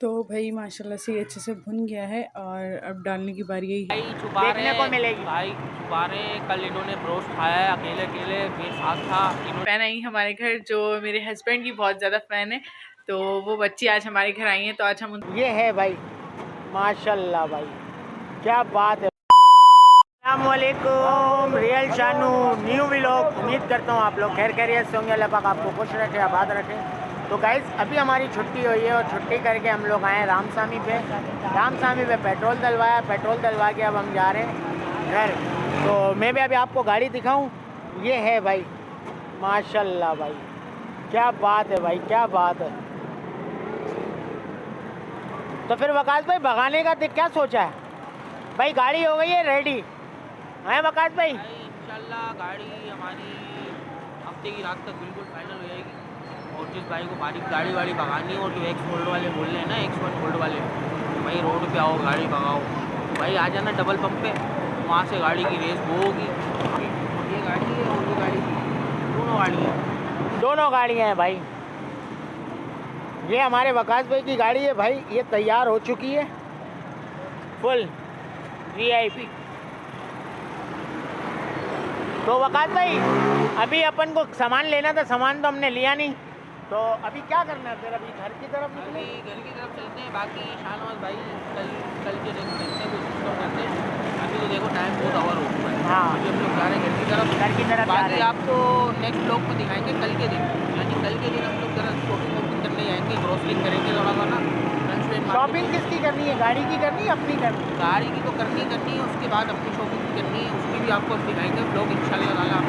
तो भाई माशाल्लाह से अच्छे से भुन गया है और अब डालने की बारी है। भाई देखने को मिलेगी। भाई छुपारे कल इन्होंने ब्रोस्ट खाया है अकेले अकेले, मेरे साथ था। फैन आई हमारे घर जो मेरे हस्बैंड की बहुत ज़्यादा फ़ैन है, तो वो बच्ची आज हमारे घर आई हैं, तो आज हम ये है भाई माशाल्लाह भाई, क्या बात है। अस्सलामुअलैकुम, रियल शानू न्यू व्लॉग। उम्मीद करता हूँ आप लोग खैर खैरियत से होंगे, अल्लाह पाक आपको खुश रखे, आबाद रखे। तो गाइस अभी हमारी छुट्टी हुई है और छुट्टी करके हम लोग आए रामसामी पे। रामसामी पे पेट्रोल डलवाया, पेट्रोल डलवा के अब हम जा रहे हैं घर। तो मैं भी अभी आपको गाड़ी दिखाऊं। ये है भाई माशाल्लाह भाई, क्या बात है भाई, क्या बात है। तो फिर वकास भाई भगाने का क्या सोचा है भाई? गाड़ी हो गई है रेडी है वकास भाई? इंशाल्लाह गाड़ी हमारी हफ्ते की रात तक बिल्कुल फाइनल हो जाएगी। और जिस भाई को बारीक गाड़ी वाड़ी भगानी हो, जो एक्स गोल्ड वाले बोल रहे हैं ना, X1 गोल्ड वाले, भाई रोड पे आओ गाड़ी भगाओ, भाई आ जाना डबल पंप पे, वहाँ से गाड़ी की रेस वो होगी। ये गाड़ी है और ये गाड़ी है, दोनों गाड़ी है, दोनों गाड़ियाँ हैं भाई। ये हमारे वकास भाई की गाड़ी है भाई, ये तैयार हो चुकी है फुल VIP। तो वकास भाई अभी अपन को सामान लेना था, सामान तो हमने लिया नहीं, तो अभी क्या करना है फिर? अभी घर की तरफ निकले, घर की तरफ चलते हैं। बाकी शाहनवाज भाई कल के दिन देखते हैं, कोशिश तो करते हैं। अभी तो देखो टाइम बहुत ओवर हो चुका है। हाँ, अभी हम लोग जा रहे हैं घर की तरफ, घर की तरफ। बाकी आपको नेक्स्ट ब्लॉग में दिखाएंगे कल के दिन, यानी कल के दिन हम लोग जरा शॉपिंग वॉपिंग करने जाएंगे, ग्रोसरिंग करेंगे थोड़ा सा ना। शॉपिंग किसकी करनी है? गाड़ी की करनी है अपनी करनी? गाड़ी की तो करनी है, उसके बाद अपनी शॉपिंग करनी है, उसकी भी आपको दिखाएंगे ब्लॉग इंशाल्लाह ताला।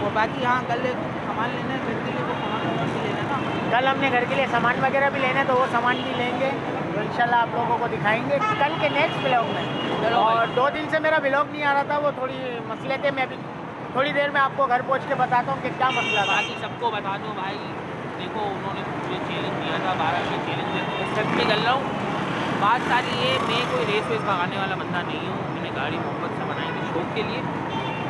और बाकी हाँ कल सामान लेना है घर के लिए, तो सामान वगैरह भी लेना है ना, कल हमने घर के लिए सामान वगैरह भी लेना है, तो वो सामान भी लेंगे, तो इंशाल्लाह आप लोगों को दिखाएंगे कल के नेक्स्ट ब्लॉग में। और 2 दिन से मेरा ब्लॉग नहीं आ रहा था, वो थोड़ी मसले थे। मैं अभी थोड़ी देर में आपको घर पहुँच के बताता हूँ कि क्या मसला था। बाकी सबको बता दो भाई, देखो उन्होंने मुझे चैलेंज दिया था 12 के चैलेंज में कर रहा हूँ। बात सारी ये, मैं कोई रेस वेस भगाने वाला बंदा नहीं हूँ, मैंने गाड़ी मोहब्बत से बनाई थी शौक के लिए।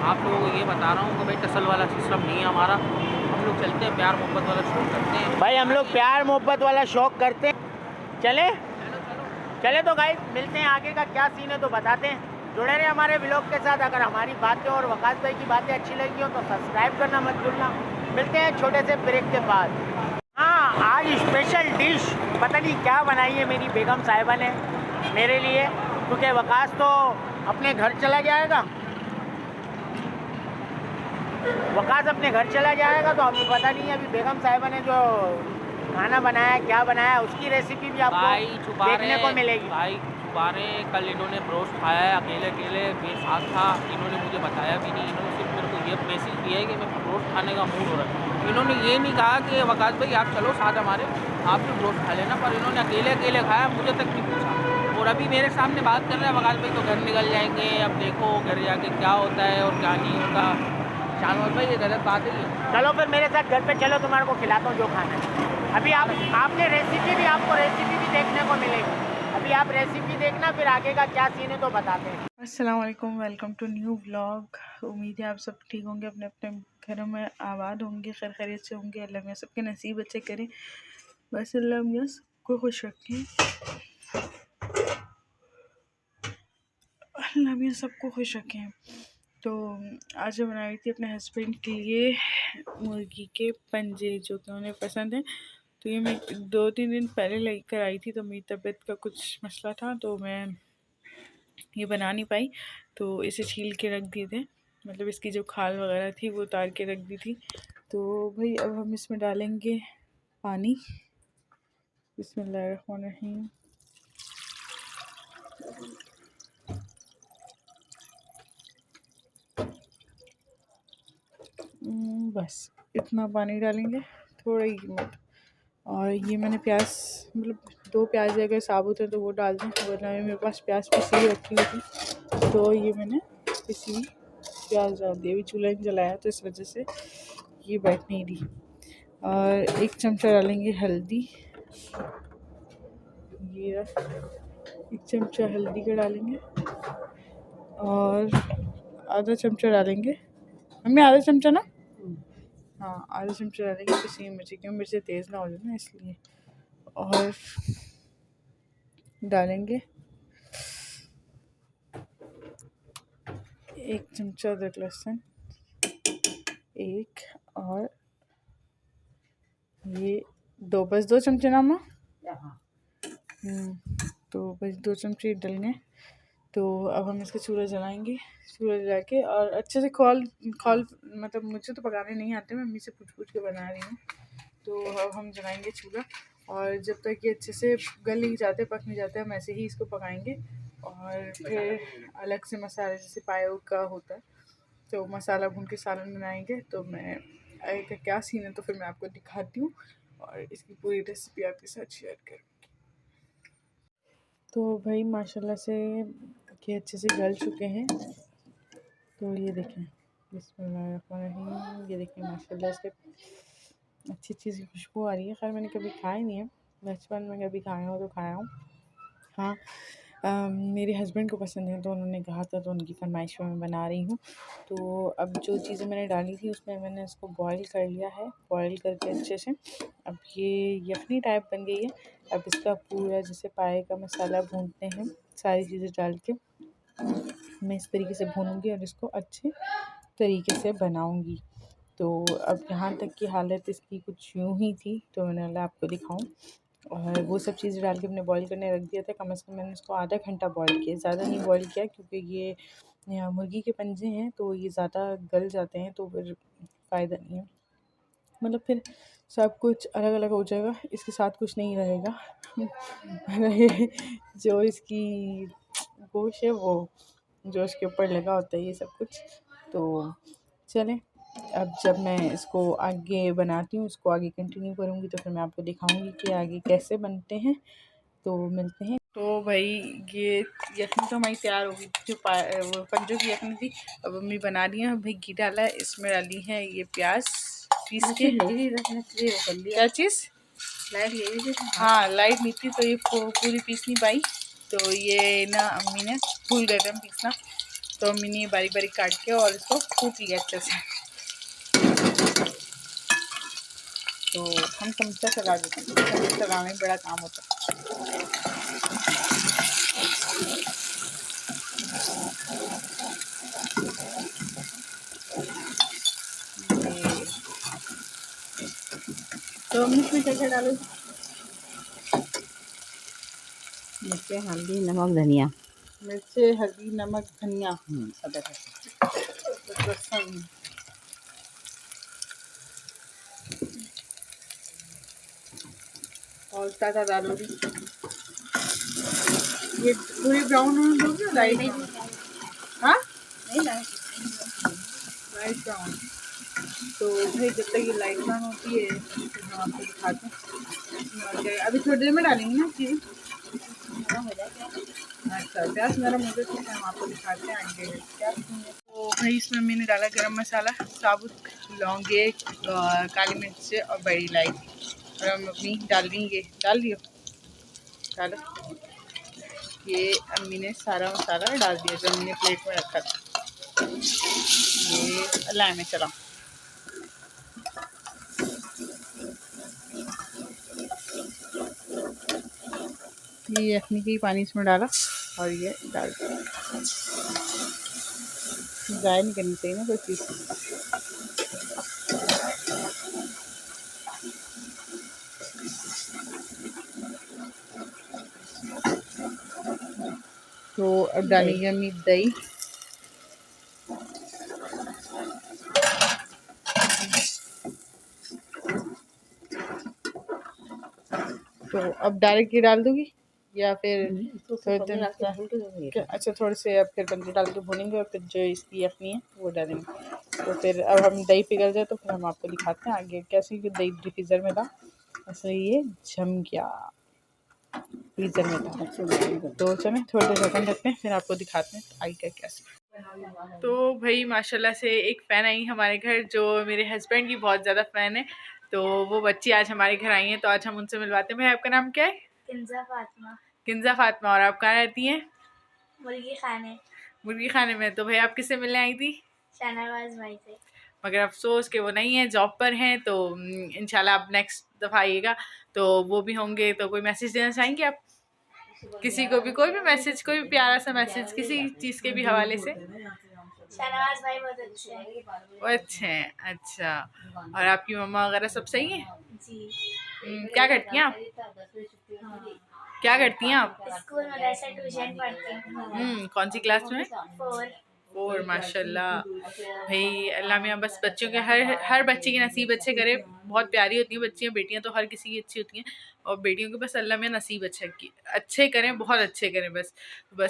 आप लोगों को ये बता रहा हूँ कि भाई टसल वाला सिस्टम नहीं है हमारा, हम लोग चलते हैं प्यार मोहब्बत वाला शौक करते हैं भाई, हम लोग प्यार मोहब्बत वाला शौक करते हैं। चले चले तो गाइस मिलते हैं, आगे का क्या सीन है तो बताते हैं। जुड़े रहे हमारे ब्लॉग के साथ। अगर हमारी बातें और वकास भाई की बातें अच्छी लगी हो तो सब्सक्राइब करना मत भूलना। मिलते हैं छोटे से ब्रेक के बाद। हाँ, आज स्पेशल डिश पता नहीं क्या बनाई है मेरी बेगम साहिबा ने मेरे लिए, क्योंकि वकास तो अपने घर चला जाएगा, वकास अपने घर चला जाएगा, तो हमें पता नहीं है अभी बेगम साहिबा ने जो खाना बनाया क्या बनाया, उसकी रेसिपी भी आपको देखने को मिलेगी। भाई छुपारे कल इन्होंने ब्रोस्ट खाया है अकेले अकेले, मेरे साथ था, इन्होंने मुझे बताया भी नहीं, इन्होंने सिर्फ मेरे को ये मैसेज दिया है कि मैं ब्रोस्ट खाने का मूड हो रहा है। इन्होंने ये नहीं कहा कि वकास भाई आप चलो साथ हमारे, आप भी ब्रोस्ट खा लेना, पर इन्होंने अकेले अकेले खाया, मुझे तक नहीं पूछा। और अभी मेरे सामने बात कर रहे हैं वकास भाई तो घर निकल जाएंगे, अब देखो घर जाके क्या होता है और क्या नहीं होता। शाहनवाज भाई ये गलत बात है। चलो फिर मेरे साथ घर पे चलो, तुम्हारे को खिलाता हूँ जो खाना है। अभी आपने आपको रेसिपी भी देखने को मिलेगी, अभी आप रेसिपी देखना, फिर आगे का क्या सीन है तो बताते हैं। अस्सलाम वालेकुम, वेलकम टू न्यू व्लॉग। उम्मीद है आप सब ठीक होंगे, अपने अपने घरों में आबाद होंगे, खैर खैरियत से होंगे। अल्लाह में सबके नसीब अच्छे करें, बस अल्लाह में सबको खुश रखें, अल्लाह में सबको खुश रखें। तो आज मैं बनाई थी अपने हस्बैंड के लिए मुर्गी के पंजे, जो कि उन्हें पसंद है। तो ये मैं 2-3 दिन पहले लेकर आई थी, तो मेरी तबीयत का कुछ मसला था, तो मैं ये बना नहीं पाई, तो इसे छील के रख दिए थे, मतलब इसकी जो खाल वगैरह थी वो उतार के रख दी थी। तो भाई अब हम इसमें डालेंगे पानी। बिस्मिल्लाहिर्रहमानिर्रहीम। बस इतना पानी डालेंगे, थोड़ा ही मत। और ये मैंने प्याज, मतलब 2 प्याज अगर साबुत है तो वो डाल दें, वरना मेरे पास प्याज पिसी हुई रखी हुई थी, तो ये मैंने पिसी हुई प्याज डाल दिया। अभी चूल्हा नहीं जलाया तो इस वजह से ये बैठ नहीं रही। और 1 चमचा डालेंगे हल्दी, ये 1 चमचा हल्दी का डालेंगे, और आधा चमचा डालेंगे, मम्मी आधा चमचा ना, हाँ आधा चमचा डालेंगे पिसी हुई मिर्ची, क्योंकि मिर्ची तेज़ ना हो जाए ना इसलिए। और डालेंगे 1 चमचा अदरक लहसुन, एक, और ये बस 2 चमचे नामा। तो बस 2 चमचे डलने। तो अब हम इसका चूल्हा जलाएंगे। चूल्हा जला के और अच्छे से खौल खौल मतलब मुझे तो पकाने नहीं आते, मैं मम्मी से पूछ के बना रही हूँ। तो अब हम जलाएंगे चूल्हा, और जब तक ये अच्छे से गल नहीं जाते, पक नहीं जाते, हम ऐसे ही इसको पकाएंगे। और फिर अलग से मसाला जैसे पायो का होता है, तो मसाला भून के सालन बनाएंगे। तो मैं आगे का क्या सीन है तो फिर मैं आपको दिखाती हूँ और इसकी पूरी रेसिपी आपके साथ शेयर करूँगी। तो भाई माशाल्लाह से ये अच्छे से गल चुके हैं। तो ये देखें, बिस्मिल्लाहिर्रहमानिर्रहीम, ये देखें माशाल्लाह से अच्छी अच्छी सी खुशबू आ रही है। खैर मैंने कभी खाया नहीं है, बचपन में कभी खाया हो तो खाया हूँ। हाँ, मेरे हस्बैंड को पसंद है तो उन्होंने कहा था, तो उनकी फरमाइश में मैं बना रही हूँ। तो अब जो चीज़ें मैंने डाली थी उसमें मैंने इसको बॉईल कर लिया है, बॉईल करके अच्छे से अब ये यखनी टाइप बन गई है। अब इसका पूरा जैसे पाए का मसाला भूनते हैं, सारी चीज़ें डाल के मैं इस तरीके से भूनूंगी और इसको अच्छे तरीके से बनाऊंगी। तो अब यहाँ तक की हालत इसकी कुछ यूँ ही थी, तो मैंने बोला आपको दिखाऊं। और वो सब चीज़ें डाल के मैंने बॉईल करने रख दिया था। कम से कम मैंने इसको आधा घंटा बॉईल किया, ज़्यादा नहीं बॉईल किया, क्योंकि ये मुर्गी के पंजे हैं तो ये ज़्यादा गल जाते हैं तो फिर फ़ायदा नहीं है, मतलब फिर सब कुछ अलग अलग हो जाएगा, इसके साथ कुछ नहीं रहेगा। जो इसकी गोश्त है वो जो इसके ऊपर लगा होता है ये सब कुछ। तो चलें, अब जब मैं इसको आगे बनाती हूँ, इसको आगे कंटिन्यू करूँगी तो फिर मैं आपको दिखाऊंगी कि आगे कैसे बनते हैं। तो मिलते हैं। तो भाई ये यखनी तो हमारी तैयार हो गई, जो वो पंजों की यखनी थी अब मम्मी बना रही है। भाई घी डाला है, इसमें डाली है ये प्याज पीस के। क्या चीज़? लाइट ले ली थी। हाँ, लाइट नहीं थी तो ये पूरी पीस नहीं पाई। तो ये ना अम्मी ने भूल गए थे हम पीसना, तो अम्मी ने बारीक बारीक काट के और इसको कूट लिया अच्छे से। तो हम चमचा चला देते हैं, चमचा चलाने में बड़ा काम होता है। तो हम इसमें क्या क्या डालो? मिर्ची, हल्दी, नमक, धनिया। मिर्चे, हल्दी, नमक, धनिया, लहसुन। और क्या डालोगी? ये पूरी ब्राउन होने दोगे, लाइट ब्राउन? हाँ, नहीं लाइट ब्राउन। तो भाई जब तक ये लाइट ब्राउन होती है फिर हम आपको दिखाते हैं। अभी थोड़ी देर में डालेंगे ना चीज़। अच्छा, प्याज नरम हो जाए तो हम आपको दिखाते हैं आगे क्या। तो भाई इसमें मैंने डाला गरम मसाला, साबुत लौंगे, काली मिर्च और बड़ी इलायची। और हम अम्मी डाल रही, ये डाल दियो, डालो। ये अम्मी ने सारा मसाला डाल दिया जो अम्मी ने प्लेट में रखा था। ये अल्लाह में चला। ये यखनी के ही पानी इसमें डाला और ये डाल दिया। ज़ाया नहीं करनी चाहिए ना कोई चीज़। तो अब डालेंगे अम्मी दही। तो अब डायरेक्ट ये डाल दूँगी या फिर थोड़े दिन? अच्छा, थोड़े से अब फिर बंदे डाल के भूनेंगे और फिर जो इसकी यखनी है वो डालेंगे। तो फिर अब हम दही पिघल जाए तो फिर हम आपको दिखाते हैं आगे कैसे। कि दही फ्रीज़र में था, ऐसे ये जम गया, फ्रीज़र में था। तो चलें थोड़ी देर ढक्कन रखते हैं, फिर आपको दिखाते हैं आगे क्या कैसे। तो भाई माशाल्लाह से एक फ़ैन आई हमारे घर, जो मेरे हस्बैंड की बहुत ज़्यादा फ़ैन है। तो वो बच्ची आज हमारे घर आई हैं, तो आज हम उनसे मिलवाते हैं। भाई आपका नाम क्या है? किंजा फातिमा। किंजा फातिमा। और आप कहाँ रहती हैं? मुर्गी खाने। मुर्गी खाने में। तो भाई आप किससे मिलने आई थी? शाहनवाज भाई से। मगर अफसोस कि वो नहीं है, जॉब पर हैं। तो इंशाल्लाह आप नेक्स्ट दफ़ा आइएगा तो वो भी होंगे। तो कोई मैसेज देना चाहेंगे आप? किसी को भी कोई भी मैसेज, कोई भी प्यारा सा मैसेज किसी चीज़ के भी हवाले से। शाहनवाज भाई बहुत अच्छे हैं। वो अच्छे हैं, अच्छा। और आपकी मम्मा वगैरह सब सही है? जी। क्या करती हैं आप? क्या करती हैं आप? स्कूल मदरसा ट्यूशन पढ़ती हूँ। कौन सी क्लास में? 4। 4 माशाल्लाह। भाई अल्लाह मियाँ बस बच्चों के हर बच्चे की नसीब अच्छे करे। बहुत प्यारी होती हैं बच्चियाँ, बेटियाँ तो हर किसी की अच्छी होती हैं, और बेटियों के बस अल्लाह मियाँ नसीब अच्छे करें, बहुत अच्छे करें बस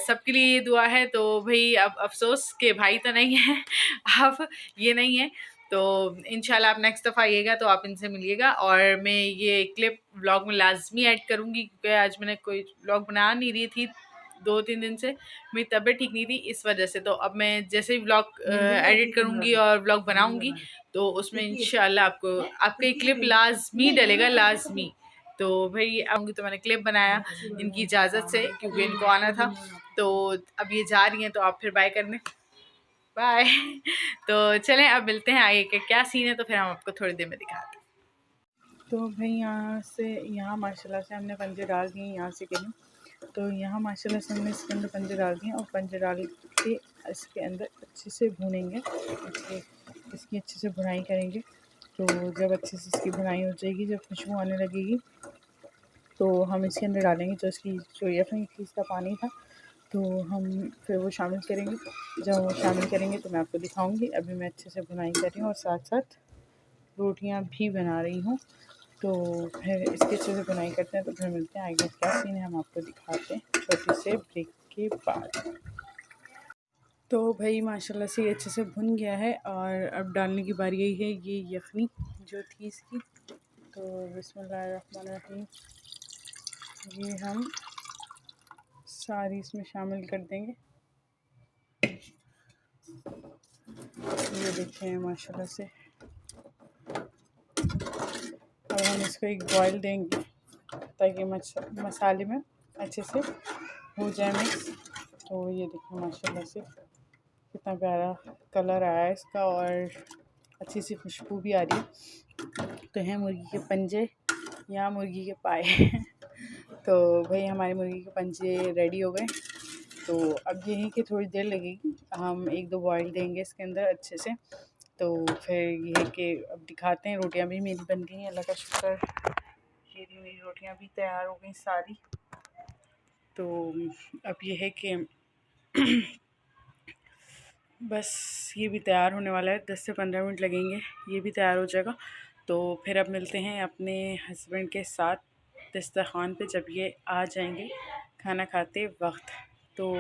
सबके लिए ये दुआ है। तो भाई अब अफसोस के भाई तो नहीं है अब ये नहीं है, तो इंशाल्लाह आप नेक्स्ट दफ़ा आइएगा तो आप इनसे मिलिएगा। और मैं ये क्लिप व्लॉग में लाजमी ऐड करूँगी, क्योंकि आज मैंने कोई व्लॉग बना नहीं रही थी 2-3 दिन से, मेरी तबीयत ठीक नहीं थी इस वजह से। तो अब मैं जैसे ही व्लॉग एडिट करूँगी और व्लॉग बनाऊँगी तो उसमें इंशाल्लाह आपको आपका एक क्लिप लाजमी डलेगा, लाजमी। तो भाई आऊँगी तो मैंने क्लिप बनाया इनकी इजाज़त से, क्योंकि इनको आना था। तो अब ये जा रही हैं तो आप फिर बाय करने, बाय। तो चलें अब मिलते हैं आगे के क्या सीन है, तो फिर हम आपको थोड़ी देर में दिखाते हैं। तो भाई यहाँ से यहाँ माशाल्लाह से हमने पंजे डाल दिए, यहाँ से कहीं तो यहाँ माशाल्लाह से हमने इसके अंदर पंजे डाल दिए, और पंजे डाल के इसके अंदर अच्छे से भूनेंगे, इसकी अच्छे से भुनाई करेंगे। तो जब अच्छे से इसकी भुनाई हो जाएगी, जब खुशबू आने लगेगी, तो हम इसके अंदर डालेंगे जो यखनी थी इसका पानी था, तो हम फिर वो शामिल करेंगे। जब वो शामिल करेंगे तो मैं आपको दिखाऊंगी। अभी मैं अच्छे से भुनाई कर रही हूँ और साथ साथ रोटियां भी बना रही हूँ। तो फिर इसके अच्छे से बुनाई करते हैं, तो फिर मिलते हैं आगे क्या सीन है, हम आपको दिखाते हैं छोटे से ब्रेक के बाद। तो भाई माशाल्लाह से ये अच्छे से भुन गया है, और अब डालने की बारी यही है, ये यखनी जो थी इसकी। तो बिस्मिल्लाहिर्रहमानिर्रहीम, ये हम सारी इसमें शामिल कर देंगे। ये देखें माशाल्लाह से, अब हम इसको एक बॉयल देंगे ताकि मसाले में अच्छे से हो जाए मिक्स। तो ये देखिए माशाल्लाह से कितना प्यारा कलर आया है इसका, और अच्छी सी खुशबू भी आ रही है। तो हैं मुर्गी के पंजे या मुर्गी के पाए तो भाई हमारे मुर्गी के पंजे रेडी हो गए। तो अब ये है कि थोड़ी देर लगेगी, हम 1-2 बॉयल देंगे इसके अंदर अच्छे से। तो फिर ये है कि अब दिखाते हैं। रोटियां भी मेरी बन गई हैं, अल्लाह का शुक्र। ये भी मेरी रोटियां भी तैयार हो गई सारी। तो अब ये है कि बस ये भी तैयार होने वाला है, 10 से 15 मिनट लगेंगे, ये भी तैयार हो जाएगा। तो फिर अब मिलते हैं अपने हस्बैंड के साथ दस्तरखान पे, जब ये आ जाएंगे खाना खाते वक्त। तो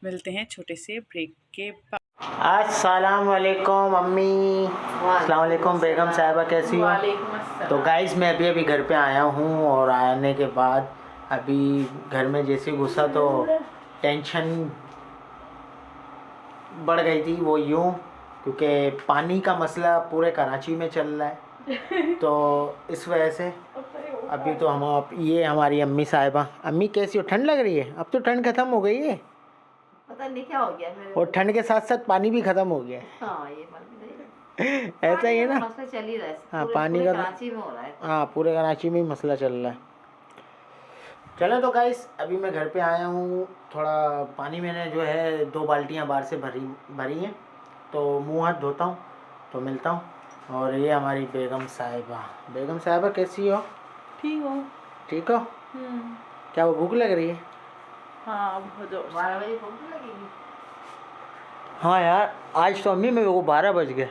मिलते हैं छोटे से ब्रेक के बाद। अस्सलाम वालेकुम अम्मी। अस्सलाम वालेकुम बेगम साहिबा, कैसी हो? तो गाइस मैं अभी घर पे आया हूँ, और आने के बाद अभी घर में जैसे घुसा तो टेंशन बढ़ गई थी। वो यूँ क्योंकि पानी का मसला पूरे कराची में चल रहा है, तो इस वजह से अभी तो ये हमारी अम्मी साहिबा। अम्मी कैसी हो? ठंड लग रही है? अब तो ठंड ख़त्म हो गई है, पता नहीं क्या हो गया मेरे और ठंड के साथ साथ पानी भी ख़त्म हो गया है। हाँ ये बात भी ऐसा ही है ना? मसला चल ही रहा है। हाँ, पूरे पानी का कराची में हो रहा है। हाँ, पूरे कराची में ही मसला चल रहा है। चलो तो गाइस अभी मैं घर पे आया हूँ, थोड़ा पानी मैंने जो है 2 बाल्टियाँ बाहर से भरी हैं, तो मुंह हाथ धोता हूँ, तो मिलता हूँ। और ये हमारी बेगम साहिबा कैसी हो? ठीक हो? ठीक हो? क्या वो भूख लग रही है? हाँ, बहुत जोर से। 12 बजे भूख लगेगी। हाँ यार, आज तो अम्मी मेरे को 12 बज गए।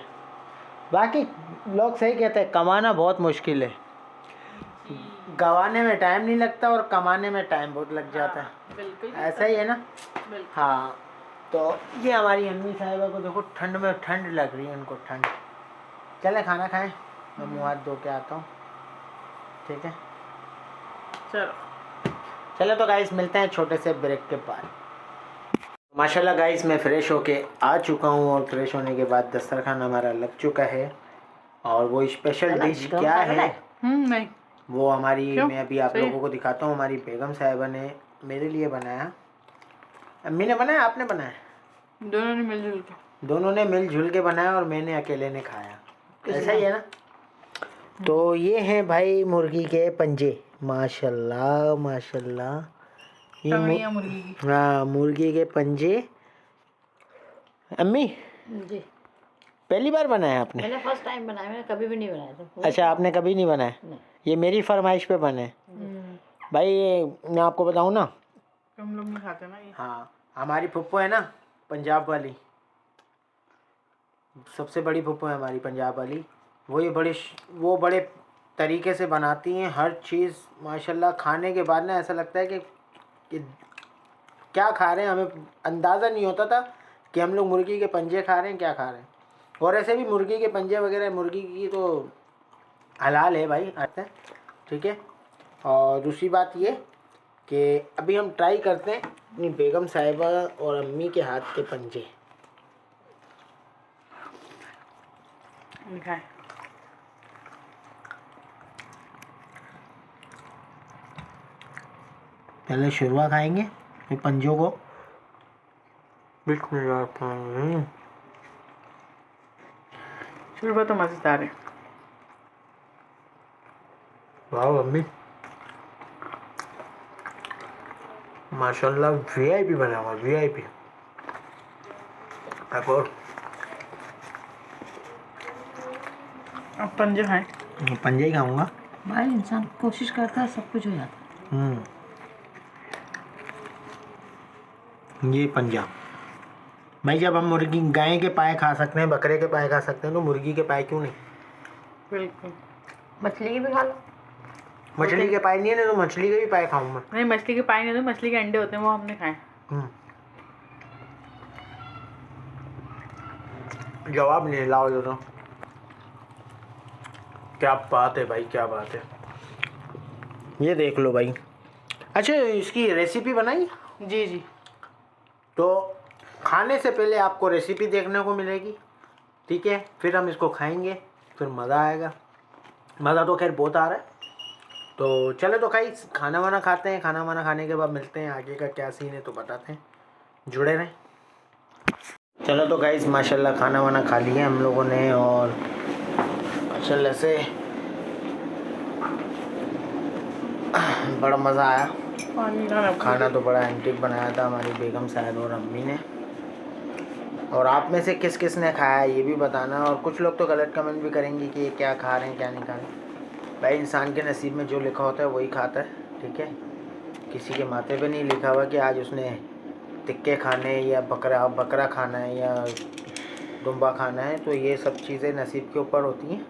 बाकी लोग सही कहते हैं, कमाना बहुत मुश्किल है, गवाने में टाइम नहीं लगता और कमाने में टाइम बहुत लग जाता है। बिल्कुल ऐसा ही है ना? बिल्कुल। हाँ, तो ये हमारी अम्मी साहिबा को देखो, ठंड में ठंड लग रही है उनको, ठंड। चले खाना खाएं, मैं मुँह हाथ धो के आता हूँ, ठीक है? चलो तो गाइस मिलते हैं छोटे से ब्रेक के बाद। माशाल्लाह गाइस मैं फ़्रेश होके आ चुका हूँ, और फ्रेश होने के बाद दस्तरखान हमारा लग चुका है। और वो स्पेशल डिश क्या है नहीं वो हमारी क्यों? मैं अभी आप लोगों को दिखाता हूँ। हमारी बेगम साहिबा ने मेरे लिए बनाया। अम्मी ने बनाया, आपने बनाया? दोनों ने मिलजुल के। दोनों ने मिलजुल के बनाया, और मैंने अकेले ने खाया। ऐसा ही है ना? तो ये हैं भाई मुर्गी के पंजे, माशाल्लाह माशाल्लाह, ये टंगड़ियाँ मुर्गी की। हाँ, मुर्गी के पंजे। अम्मी जी पहली बार बनाया आपने? मैंने फर्स्ट टाइम बनाया, मैंने कभी भी नहीं बनाया था। अच्छा, आपने कभी नहीं बनाया? नहीं। ये मेरी फरमाइश पे बने। भाई ये मैं आपको बताऊँ ना, हम लोग नहीं खाते ना ये। हाँ, हमारी फुप्पो है ना पंजाब वाली, सबसे बड़ी फुप्पो है हमारी पंजाब वाली, वो बड़े तरीके से बनाती हैं हर चीज़ माशाल्लाह। खाने के बाद ना ऐसा लगता है कि क्या खा रहे हैं, हमें अंदाज़ा नहीं होता था कि हम लोग मुर्गी के पंजे खा रहे हैं, क्या खा रहे हैं। और ऐसे भी मुर्गी के पंजे वगैरह मुर्गी की तो हलाल है भाई, आते हैं, ठीक है। और दूसरी बात ये कि अभी हम ट्राई करते हैं अपनी बेगम साहिबा और अम्मी के हाथ के पंजे। दिखाएं। पहले शुरुआ खाएंगे फिर पंजों को। शुरू तो मज़ेदार है। वाह अम्मी, माशाल्लाह वीआईपी बना हुआ, वीआईपी। और अब पंजे खाएं। पंजे ही खाऊंगा। भाई इंसान कोशिश करता है, सब कुछ हो जाता है। ये पंजा भाई, जब हम मुर्गी गाय के पाए खा सकते हैं, बकरे के पाए खा सकते हैं, तो मुर्गी के पाए क्यों नहीं? बिल्कुल। मछली की भी खा लो। मछली के पाए नहीं है ना, तो मछली के भी पाए खाऊं मैं। नहीं, मछली के पाए नहीं होते, मछली के अंडे होते हैं, वो हमने खाए। जवाब नहीं, लाओ दो तो। क्या बात है भाई, क्या बात है। ये देख लो भाई। अच्छा, इसकी रेसिपी बनाई? जी जी। तो खाने से पहले आपको रेसिपी देखने को मिलेगी, ठीक है। फिर हम इसको खाएंगे, फिर मज़ा आएगा। मज़ा तो खैर बहुत आ रहा है। तो चले तो भाई खाना वाना खाते हैं, खाना वाना खाने के बाद मिलते हैं, आगे का क्या सीन है तो बताते हैं, जुड़े रहें। चलो तो गाइस माशाल्लाह खाना वाना खा लिया हम लोगों ने, और माशाल्लाह से बड़ा मज़ा आया। खाना तो बड़ा एंटिक बनाया था हमारी बेगम साहब और अम्मी ने। और आप में से किस किस ने खाया ये भी बताना। और कुछ लोग तो गलत कमेंट भी करेंगे कि ये क्या खा रहे हैं क्या नहीं खा रहे हैं। भाई इंसान के नसीब में जो लिखा होता है वही खाता है, ठीक है। किसी के माथे पे नहीं लिखा हुआ कि आज उसने टिक्के खाने या बकरा खाना है या दुम्बा खाना है। तो ये सब चीज़ें नसीब के ऊपर होती हैं,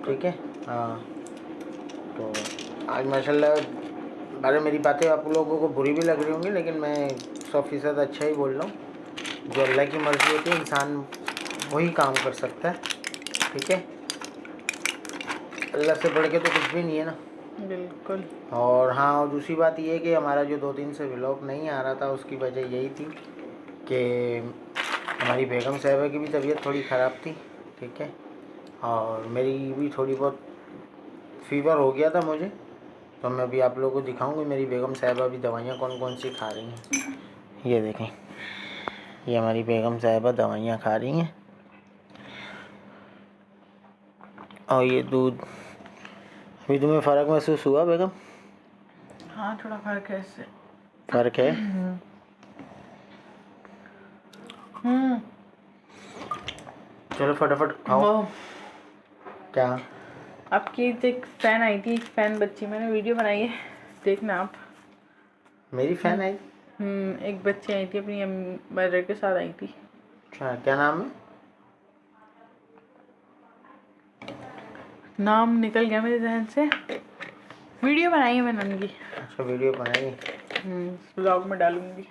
ठीक है। हाँ, तो आज माशाल्लाह, अरे मेरी बातें आप लोगों को बुरी भी लग रही होंगी, लेकिन मैं 100% अच्छा ही बोल रहा हूँ। जो अल्लाह की मर्ज़ी होती है इंसान वही काम कर सकता है, ठीक है। अल्लाह से बढ़ के तो कुछ भी नहीं है ना। बिल्कुल। और हाँ, और दूसरी बात ये है कि हमारा जो 2 दिन से व्लॉग नहीं आ रहा था, उसकी वजह यही थी कि हमारी बेगम साहिबा की भी तबीयत थोड़ी ख़राब थी, ठीक है। और मेरी भी थोड़ी बहुत फीवर हो गया था मुझे। तो मैं अभी आप लोगों को दिखाऊंगी मेरी बेगम साहिबा भी दवाइयाँ कौन कौन सी खा रही हैं। ये देखें, ये हमारी बेगम साहिबा दवाइयाँ खा रही हैं। और ये दूध, अभी तुम्हें फ़र्क महसूस हुआ बेगम? हाँ, थोड़ा फर्क है इससे। फ़र्क है? चलो फटाफट खाओ। वो क्या? आपकी एक फ़ैन आई थी, एक फ़ैन बच्ची, मैंने वीडियो बनाई है, देखना आप। मेरी फ़ैन आई? एक बच्ची आई थी, अपनी मदर के साथ आई थी। अच्छा, क्या नाम है? नाम निकल गया मेरे जहन से। वीडियो बनाई है मैंने उनकी। अच्छा, वीडियो बनाई? ब्लॉग में डालूंगी।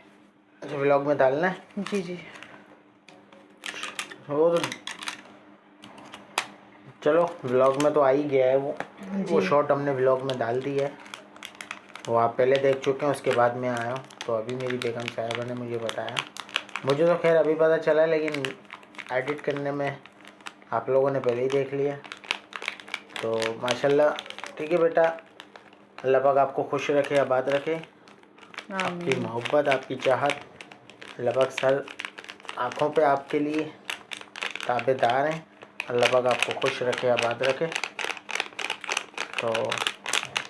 अच्छा, व्लॉग में डालना है? जी जी। वो तो चलो व्लॉग में तो आ ही गया है वो शॉट हमने व्लॉग में डाल दिया है, वो आप पहले देख चुके हैं। उसके बाद मैं आया हूँ, तो अभी मेरी बेगम साहिबा ने मुझे बताया। मुझे तो खैर अभी पता चला, लेकिन एडिट करने में आप लोगों ने पहले ही देख लिया। तो माशाल्लाह, ठीक है बेटा, अल्लाह पाक आपको खुश रखे, आबाद रखे। आपकी मोहब्बत, आपकी चाहत, अल्लाह पाक सर आँखों पे आपके लिए ताबेदार हैं। अल्लाह पाक आपको खुश रखे, आबाद रखे। तो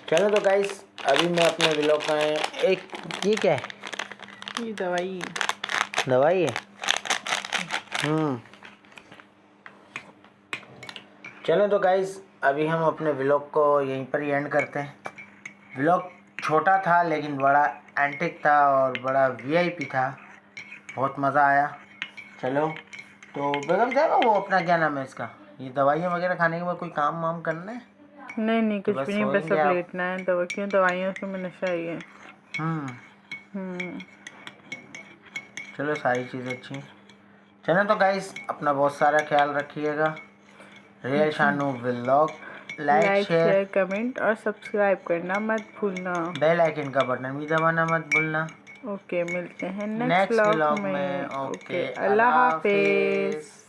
चलो तो गाइस अभी मैं अपने व्लॉग का एक ये क्या है, ये दवाई दवाई है। चलो तो गाइस अभी हम अपने व्लॉग को यहीं पर ही एंड करते हैं। व्लॉग छोटा था लेकिन बड़ा एंटिक था और बड़ा वीआईपी था, बहुत मज़ा आया। चलो तो बेगम जाएगा वो अपना क्या नाम है इसका, ये दवाइयाँ वगैरह खाने के बाद कोई काम वाम करना है? नहीं तो कुछ बस भी नहीं, बस सोएंगे अब आप। लेटना है। दवाइयों से में नशा ही है। चलो सारी चीज़ें अच्छी हैं। चलो तो गाइस अपना बहुत सारा ख्याल रखिएगा। Real Shanu vlog like share comment और सब्सक्राइब करना मत भूलना। बेल आइकन का बटन भी दबाना मत भूलना। ओके, मिलते हैं नेक्स्ट नेक्स्ट व्लॉग व्लॉग में। में। ओके, ओके, अल्लाह हाफिज़।